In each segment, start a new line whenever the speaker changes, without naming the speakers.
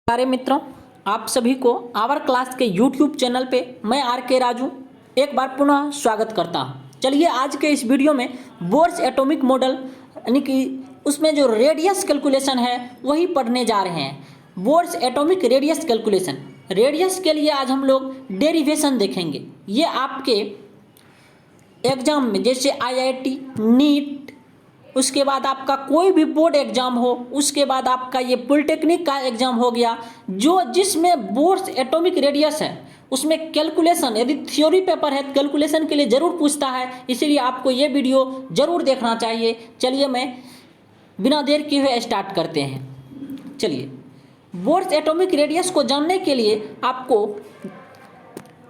प्यारे मित्रों, आप सभी को आवर क्लास के YouTube चैनल पे मैं आर के राजू एक बार पुनः स्वागत करता हूं। चलिए आज के इस वीडियो में बोर्स एटॉमिक मॉडल यानी कि उसमें जो रेडियस कैलकुलेशन है वही पढ़ने जा रहे हैं। Bohr's atomic radius calculation, radius के लिए आज हम लोग डेरिवेशन देखेंगे। ये आपके एग्जाम में जैसे IIT, नीट, उसके बाद आपका कोई भी बोर्ड एग्जाम हो, उसके बाद आपका ये पॉलिटेक्निक का एग्जाम हो गया, जो जिसमें बोर्स एटॉमिक रेडियस है उसमें कैलकुलेशन, यदि थ्योरी पेपर है कैलकुलेशन के लिए ज़रूर पूछता है, इसीलिए आपको ये वीडियो ज़रूर देखना चाहिए। चलिए मैं बिना देर किए हुए स्टार्ट करते हैं। चलिए, बोर्स एटॉमिक रेडियस को जानने के लिए आपको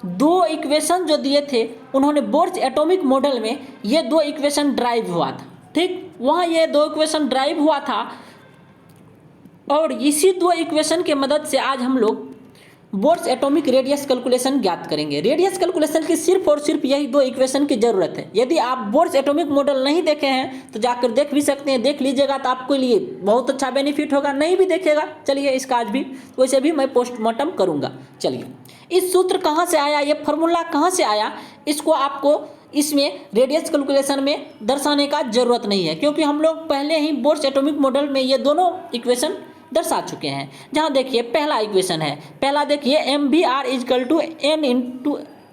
दो इक्वेशन जो दिए थे, उन्होंने बोर्स एटॉमिक मॉडल में ये दो इक्वेशन ड्राइव हुआ था। ठीक, वहाँ ये दो इक्वेशन ड्राइव हुआ था और इसी दो इक्वेशन के मदद से आज हम लोग बोर्स एटॉमिक रेडियस कैलकुलेशन ज्ञात करेंगे। रेडियस कैलकुलेशन की सिर्फ और सिर्फ यही दो इक्वेशन की ज़रूरत है। यदि आप बोर्स एटॉमिक मॉडल नहीं देखे हैं तो जाकर देख भी सकते हैं, देख लीजिएगा तो आपके लिए बहुत अच्छा बेनिफिट होगा। नहीं भी देखेगा, चलिए इसका आज भी वैसे भी मैं पोस्टमार्टम करूँगा। चलिए, इस सूत्र कहाँ से आया, ये फार्मूला कहाँ से आया, इसको आपको इसमें रेडियस कैलकुलेशन में दर्शाने का जरूरत नहीं है, क्योंकि हम लोग पहले ही बोर्स एटॉमिक मॉडल में ये दोनों इक्वेशन दर्शा चुके हैं। जहाँ देखिए पहला इक्वेशन है, पहला देखिए MVR =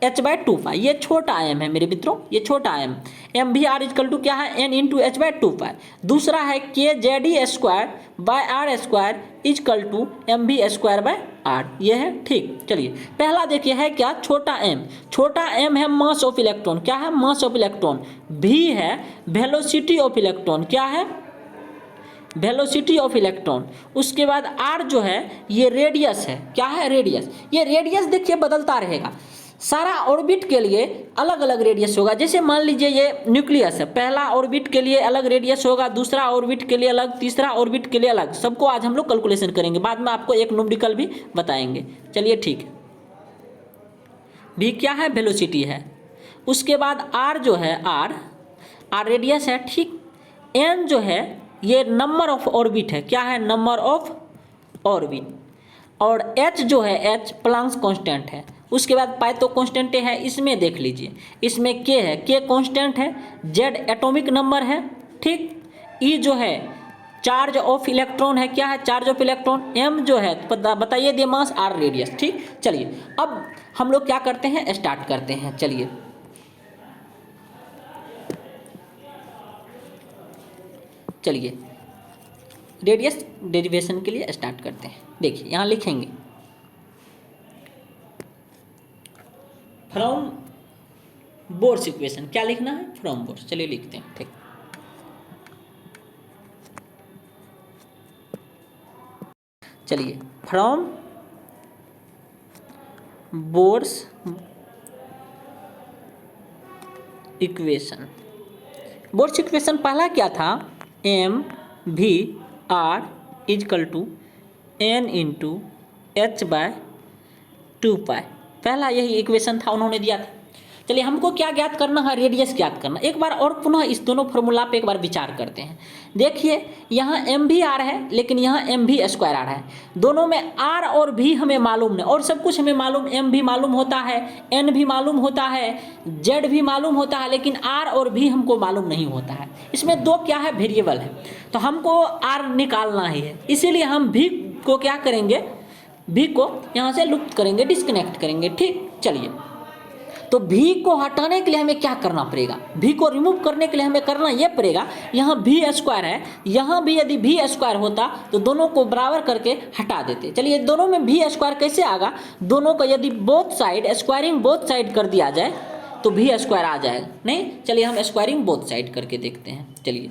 N/h/2π, ये छोटा m है मेरे मित्रों, ये छोटा m। MVR = क्या है, N/h/2π। दूसरा है kZ²/r² MV²/r, ये है। ठीक, चलिए पहला देखिए है क्या, छोटा m। छोटा m है मास ऑफ इलेक्ट्रॉन, क्या है, मास ऑफ इलेक्ट्रॉन। v है वेलोसिटी ऑफ इलेक्ट्रॉन, क्या है, वेलोसिटी ऑफ इलेक्ट्रॉन। उसके बाद r जो है ये रेडियस है, क्या है, रेडियस। ये रेडियस देखिए बदलता रहेगा, सारा ऑर्बिट के लिए अलग अलग रेडियस होगा। जैसे मान लीजिए ये न्यूक्लियस है, पहला ऑर्बिट के लिए अलग रेडियस होगा, दूसरा ऑर्बिट के लिए अलग, तीसरा ऑर्बिट के लिए अलग। सबको आज हम लोग कैलकुलेशन करेंगे, बाद में आपको एक न्यूमेरिकल भी बताएंगे। चलिए ठीक है, भी क्या है, वेलोसिटी है। उसके बाद r जो है, r रेडियस है। ठीक, n जो है ये नंबर ऑफ ऑर्बिट है, क्या है, नंबर ऑफ ऑर्बिट। और h जो है, h प्लांक्स कांस्टेंट है। उसके बाद पाई तो कांस्टेंट है, इसमें देख लीजिए, इसमें k है, k कांस्टेंट है। z एटॉमिक नंबर है। ठीक, e जो है चार्ज ऑफ इलेक्ट्रॉन है, क्या है, चार्ज ऑफ इलेक्ट्रॉन। m जो है बताइए दे मास, r रेडियस। ठीक, चलिए अब हम लोग क्या करते हैं, स्टार्ट करते हैं। चलिए चलिए रेडियस डेरिवेशन के लिए स्टार्ट करते हैं। देखिए यहाँ लिखेंगे फ्रॉम बोर्स इक्वेशन, क्या लिखना है, फ्रॉम बोर्स। चलिए लिखते हैं। ठीक, चलिए from Bohr's equation. Bohr's equation पहला क्या था, MVR = N/h/2π, पहला यही इक्वेशन था, उन्होंने दिया था। चलिए हमको क्या ज्ञात करना है, रेडियस ज्ञात करना। एक बार और पुनः इस दोनों फॉर्मूला पे एक बार विचार करते हैं। देखिए यहाँ MVR है, लेकिन यहाँ MV²R है। दोनों में R और V हमें मालूम नहीं, और सब कुछ हमें मालूम, M भी मालूम होता है, N भी मालूम होता है, Z भी मालूम होता है, लेकिन R और V हमको मालूम नहीं होता है। इसमें दो क्या है, वेरिएबल है, तो हमको R निकालना ही है। इसीलिए हम V को क्या करेंगे, V को यहाँ से लुप्त करेंगे, डिस्कनेक्ट करेंगे। ठीक, चलिए तो V को हटाने के लिए हमें क्या करना पड़ेगा, V को रिमूव करने के लिए हमें करना ये पड़ेगा, यहाँ V² है, यहाँ भी यदि V² होता तो दोनों को बराबर करके हटा देते। चलिए दोनों में V² कैसे आएगा, दोनों को यदि both side squaring both side कर दिया जाए तो V² आ जाएगा। नहीं, चलिए हम स्क्वायरिंग बोथ साइड करके देखते हैं। चलिए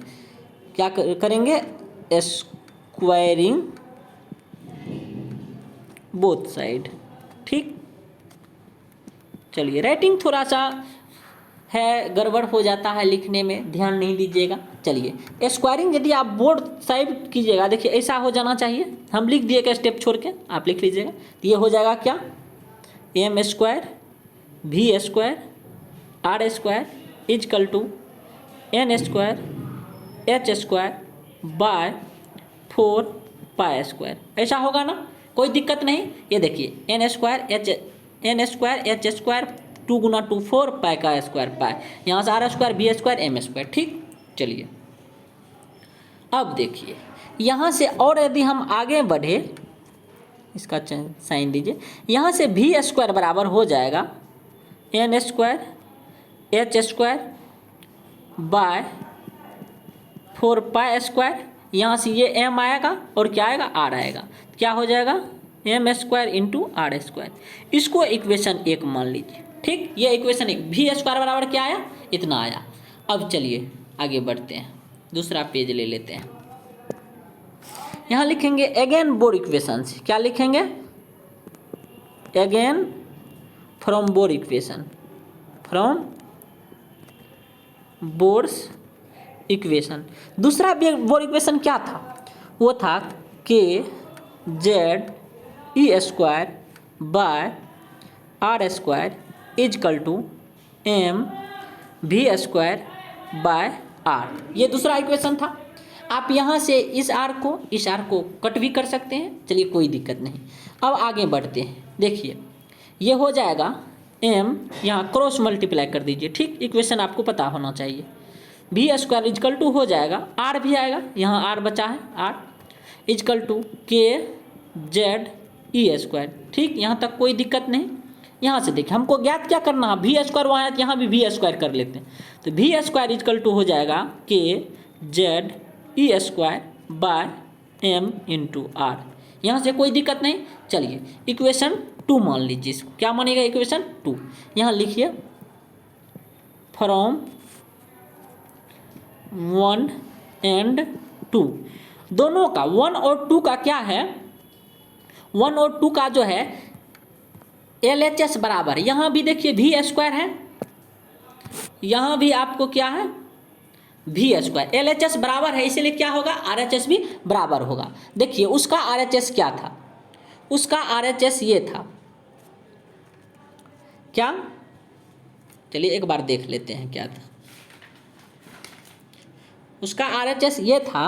क्या करेंगे, स्क्वायरिंग बोथ साइड। ठीक, चलिए राइटिंग थोड़ा सा है, गड़बड़ हो जाता है लिखने में, ध्यान नहीं दीजिएगा। चलिए स्क्वायरिंग यदि आप बोर्ड साइड कीजिएगा, देखिए ऐसा हो जाना चाहिए। हम लिख दिए का स्टेप छोड़ के आप लिख लीजिएगा, तो ये हो जाएगा क्या, M² V² R² = N² H² / 4π², ऐसा होगा ना। कोई दिक्कत नहीं। ये देखिए एन स्क्वायर एच स्क्वायर 2 गुना 2 4 पाई का स्क्वायर पाई, यहाँ से r square b square m square. ठीक, चलिए अब देखिए यहाँ से और यदि हम आगे बढ़े, इसका साइन दीजिए, यहाँ से भी स्क्वायर बराबर हो जाएगा N square H square by 4 pi square, यहाँ से ये एम आएगा और क्या आएगा आर आएगा, क्या हो जाएगा m square into r square. इसको इक्वेशन 1 मान लीजिए। ठीक, ये इक्वेशन 1 भी स्क्वायर बराबर क्या आया, इतना आया। अब चलिए आगे बढ़ते हैं, दूसरा पेज ले लेते हैं। यहाँ लिखेंगे अगेन बोर इक्वेशन, क्या लिखेंगे again from Bohr equation, from Bohr's equation. दूसरा बोर इक्वेशन क्या था, वो था k Z E square by r square equal to m v square by r. ये दूसरा इक्वेशन था। आप यहाँ से इस आर को कट भी कर सकते हैं, चलिए कोई दिक्कत नहीं। अब आगे बढ़ते हैं, देखिए ये हो जाएगा एम, यहाँ क्रॉस मल्टीप्लाई कर दीजिए। ठीक, इक्वेशन आपको पता होना चाहिए। भी स्क्वायर इजकल टू हो जाएगा, आर भी आएगा, यहाँ आर बचा है आर इजकल टू के जेड ई स्क्वायर। ठीक, यहाँ तक कोई दिक्कत नहीं। यहाँ से देखिए हमको ज्ञात क्या करना है, भी स्क्वायर वहाँ है, यहाँ भी स्क्वायर कर लेते हैं। तो भी स्क्वायर इजकल टू हो जाएगा k Z E square by m into r. यहाँ से कोई दिक्कत नहीं। चलिए इक्वेशन 2 मान लीजिए, क्या मानेगा इक्वेशन 2। यहाँ लिखिए फ्रॉम 1 एंड 2, दोनों का 1 और 2 का क्या है, 1 और 2 का जो है LHS बराबर, यहाँ भी देखिए भी स्क्वायर है, यहाँ भी आपको क्या है भी स्क्वायर, LHS बराबर है, इसलिए क्या होगा RHS भी बराबर होगा। देखिए उसका RHS क्या था, उसका RHS ये था क्या, चलिए एक बार देख लेते हैं क्या था। उसका RHS ये था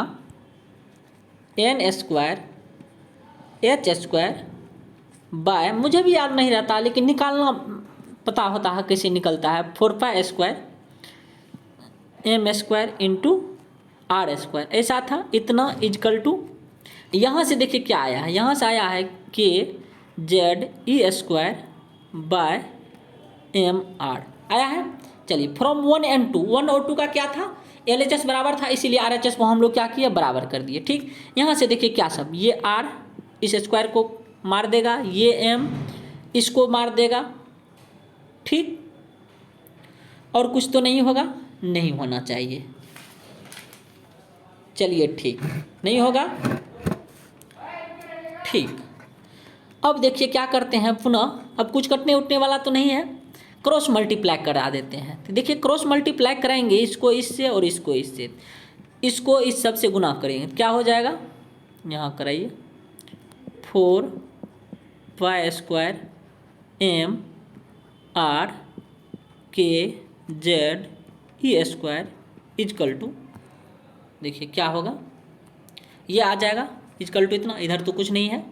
n square H square by, मुझे भी याद नहीं रहता लेकिन निकालना पता होता है कैसे निकलता है, 4 pi square m square into r square, ऐसा था। इतना इजकल टू, यहाँ से देखिए क्या आया है, यहाँ से आया है k Z E square by m r आया है। चलिए फ्रॉम 1 एंड 2, 1 और 2 का क्या था, LHS बराबर था, इसीलिए RHS को हम लोग क्या किए बराबर कर दिए। ठीक, यहाँ से देखिए क्या सब, ये R इस स्क्वायर को मार देगा, ये M इसको मार देगा। ठीक, और कुछ तो नहीं होगा, नहीं होना चाहिए। चलिए ठीक, नहीं होगा। ठीक, अब देखिए क्या करते हैं पुनः, अब कुछ कटने उठने वाला तो नहीं है, क्रॉस मल्टीप्लाई करा देते हैं। तो देखिए क्रॉस मल्टीप्लाई कराएंगे, इसको इससे और इसको इससे, इसको इस सब से गुना करेंगे, क्या हो जाएगा, यहाँ कराइए 4 pi square m r k Z E square equal to, देखिए क्या होगा, ये आ जाएगा इजकल टू इतना, इधर तो कुछ नहीं है,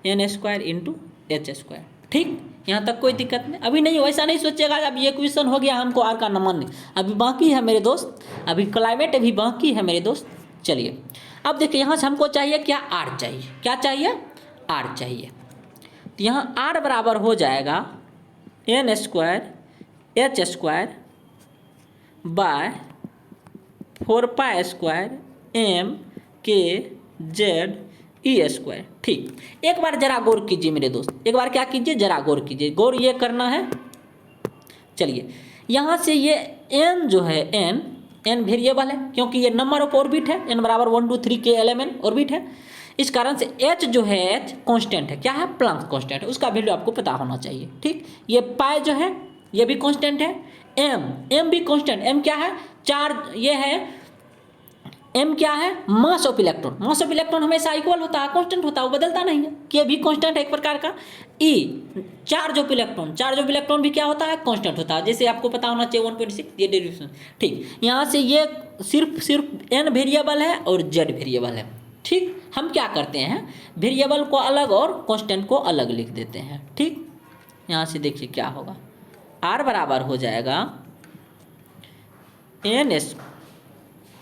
n square into h square. ठीक, यहाँ तक कोई दिक्कत नहीं। अभी नहीं, वैसा नहीं सोचेगा अब ये क्वेश्चन हो गया हमको आर का नंबर नहीं, अभी बाकी है मेरे दोस्त, अभी क्लाइमेट अभी बाकी है मेरे दोस्त। चलिए अब देखिए यहाँ से हमको चाहिए क्या, आर चाहिए, क्या चाहिए आर चाहिए। तो यहाँ आर बराबर हो जाएगा N square H square by 4 pi square M के जेड ई स्क्वायर। ठीक, एक बार जरा गौर कीजिए मेरे दोस्त, एक बार क्या कीजिए जरा गौर कीजिए, गौर ये करना है। चलिए यहाँ से ये n जो है n वेरिएबल है, क्योंकि ये नंबर ऑफ ऑर्बिट है, n बराबर 1 2 3 के LMN ऑर्बिट है, इस कारण से h जो है h कांस्टेंट है, क्या है प्लैंक कांस्टेंट है, उसका वैल्यू आपको पता होना चाहिए। ठीक, ये पाई जो है ये भी कांस्टेंट है, m भी कांस्टेंट, m क्या है चार्ज, ये है m क्या है mass of electron, mass of electron हमेशा इक्वल होता है, कांस्टेंट होता है, वो बदलता नहीं है, के भी कांस्टेंट है एक प्रकार का। e charge of electron, charge of electron भी क्या होता है कांस्टेंट होता है, जैसे आपको पता होना चाहिए 1.6, ये डेरिवेशन। ठीक, यहाँ से ये सिर्फ n वेरिएबल है और z वेरिएबल है, ठीक, हम क्या करते हैं, वेरिएबल को अलग और कांस्टेंट को अलग लिख देते हैं। ठीक, यहाँ से देखिए क्या होगा, r बराबर हो जाएगा एन एस,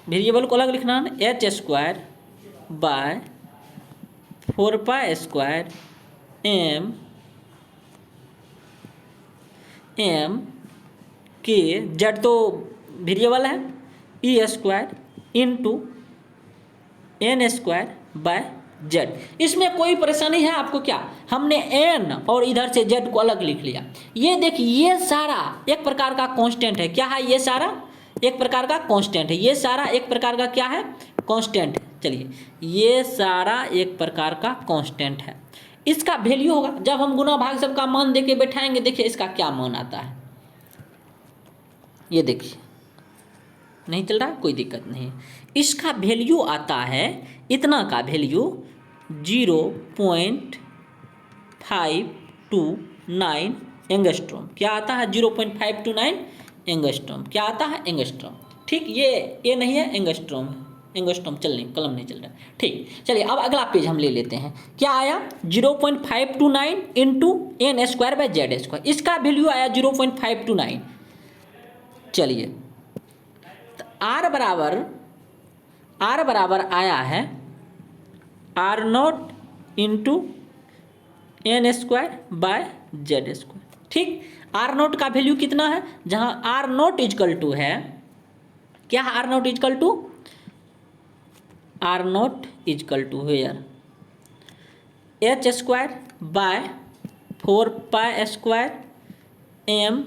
वेरिएबल को अलग लिखना है, एच स्क्वायर बाय 4π² एम के जेड तो वेरिएबल है, e square into N square by z. इसमें कोई परेशानी है आपको क्या, हमने एन और इधर से जेड को अलग लिख लिया। ये देखिए ये सारा एक प्रकार का कांस्टेंट है, क्या है ये सारा एक प्रकार का कांस्टेंट है, ये सारा एक प्रकार का क्या है कांस्टेंट है। चलिए ये सारा एक प्रकार का कांस्टेंट है, इसका वैल्यू होगा जब हम गुना भाग सबका मान देके बैठाएंगे। देखिए इसका क्या मान आता है, ये देखिए नहीं चल रहा, कोई दिक्कत नहीं, इसका वैल्यू आता है इतना का वैल्यू 0.529 एंगस्ट्रॉम। क्या आता है 0.529 एंगस्ट्रॉम, क्या आता है एंगस्ट्रॉम। ठीक, ये नहीं है एंगस्ट्रॉम है, एंगस्ट्रॉम चल नहीं, कलम नहीं चल रहा। ठीक, चलिए अब अगला पेज हम ले लेते हैं, क्या आया 0.529 into N square by Z square, इसका वैल्यू आया 0.529। चलिए तो आर बराबर आया है R0 into N square by Z square. ठीक, R0 का वैल्यू कितना है, जहां R0 इजकल टू है, क्या है R0 equal to, R0 equal to here h square by 4π² m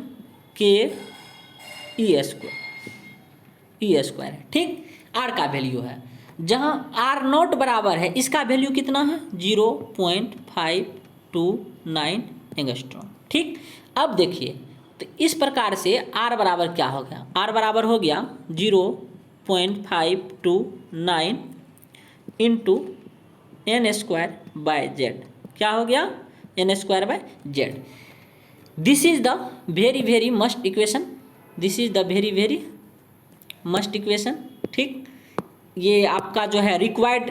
k e square है। ठीक, आर का वैल्यू है, जहां R0 बराबर है, इसका वैल्यू कितना है 0.529 एंगस्ट्रॉम। ठीक, अब देखिए तो इस प्रकार से आर बराबर क्या हो गया, आर बराबर हो गया 0.529 into N square by Z. क्या हो गया N square by Z. This is the very must equation, this is the very must equation. ठीक, ये आपका जो है रिक्वायर्ड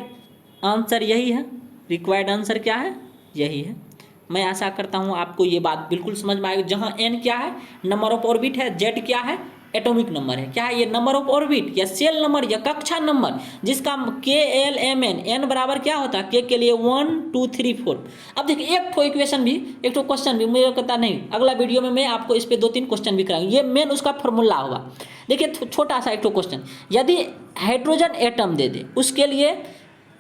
आंसर यही है, रिक्वायर्ड आंसर क्या है यही है। मैं आशा करता हूँ आपको ये बात बिल्कुल समझ में आएगी। जहाँ एन क्या है नंबर ऑफ ऑर्बिट है, जेड क्या है एटॉमिक नंबर है, क्या है ये नंबर ऑफ ऑर्बिट या सेल नंबर या कक्षा नंबर, जिसका KLMN एन बराबर क्या होता है के के लिए 1 2 3 4। अब देखिए एक ठो इक्वेशन भी, एक ठो क्वेश्चन भी, मुझे कहता नहीं अगला वीडियो में मैं आपको इस पे 2-3 क्वेश्चन भी कराऊंगा, ये मेन उसका फॉर्मूला होगा। देखिए छोटा सा एक ठो क्वेश्चन, यदि हाइड्रोजन एटम दे दे, उसके लिए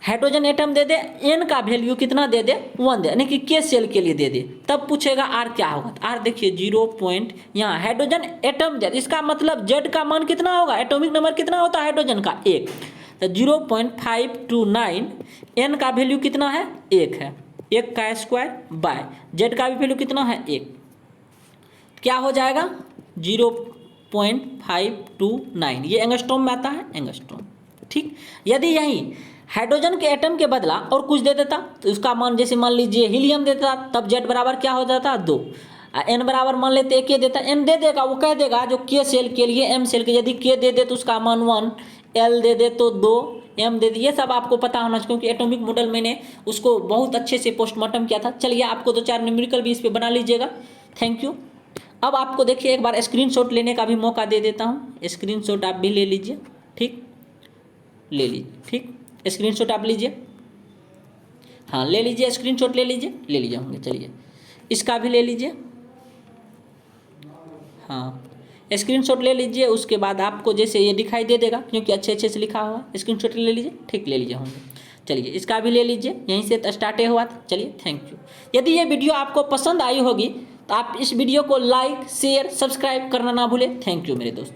हाइड्रोजन एटम दे दे, एन का वैल्यू कितना दे दे 1 दे, यानी कि के सेल के लिए दे दे, तब पूछेगा आर क्या होगा। आर देखिए 0. यहाँ हाइड्रोजन एटम दे, इसका मतलब जेड का मान कितना होगा, एटॉमिक नंबर कितना होता है हाइड्रोजन का 1, तो 0.529 एन का वैल्यू कितना है 1 है, 1 का स्क्वायर बाय जेड का भी वैल्यू कितना है 1, क्या हो जाएगा 0.529, ये एंगस्ट्रॉम में आता है एंगस्ट्रॉम। ठीक, यदि यही हाइड्रोजन के एटम के बदला और कुछ दे देता तो उसका मान, जैसे मान लीजिए हीलियम देता, तब जेड बराबर क्या हो जाता 2, एन बराबर मान लेते एक देता, एन दे देगा, वो कह देगा जो के सेल के लिए एम सेल के, यदि के दे दे तो उसका मान 1, एल दे दे तो 2, एम दे दे, ये सब आपको पता होना चाहिए क्योंकि एटॉमिक मॉडल मैंने उसको बहुत अच्छे से पोस्टमार्टम किया था। चलिए आपको 2-4 न्यूमेरिकल भी इस पर बना लीजिएगा। Thank you. अब आपको देखिए एक बार स्क्रीनशॉट लेने का भी मौका दे देता हूँ, स्क्रीनशॉट आप भी ले लीजिए। ठीक, ले लीजिए, ठीक स्क्रीनशॉट आप लीजिए, हाँ ले लीजिए स्क्रीनशॉट ले लीजिए होंगे। चलिए इसका भी ले लीजिए, हाँ स्क्रीनशॉट ले लीजिए। उसके बाद आपको जैसे ये दिखाई दे देगा क्योंकि अच्छे से लिखा हुआ, स्क्रीनशॉट ले लीजिए। ठीक, ले लीजिए होंगे। चलिए इसका भी ले लीजिए, यहीं से तो स्टार्ट हुआ था। चलिए थैंक यू। यदि ये वीडियो आपको पसंद आई होगी तो आप इस वीडियो को लाइक शेयर सब्सक्राइब करना ना भूलें। थैंक यू मेरे दोस्त।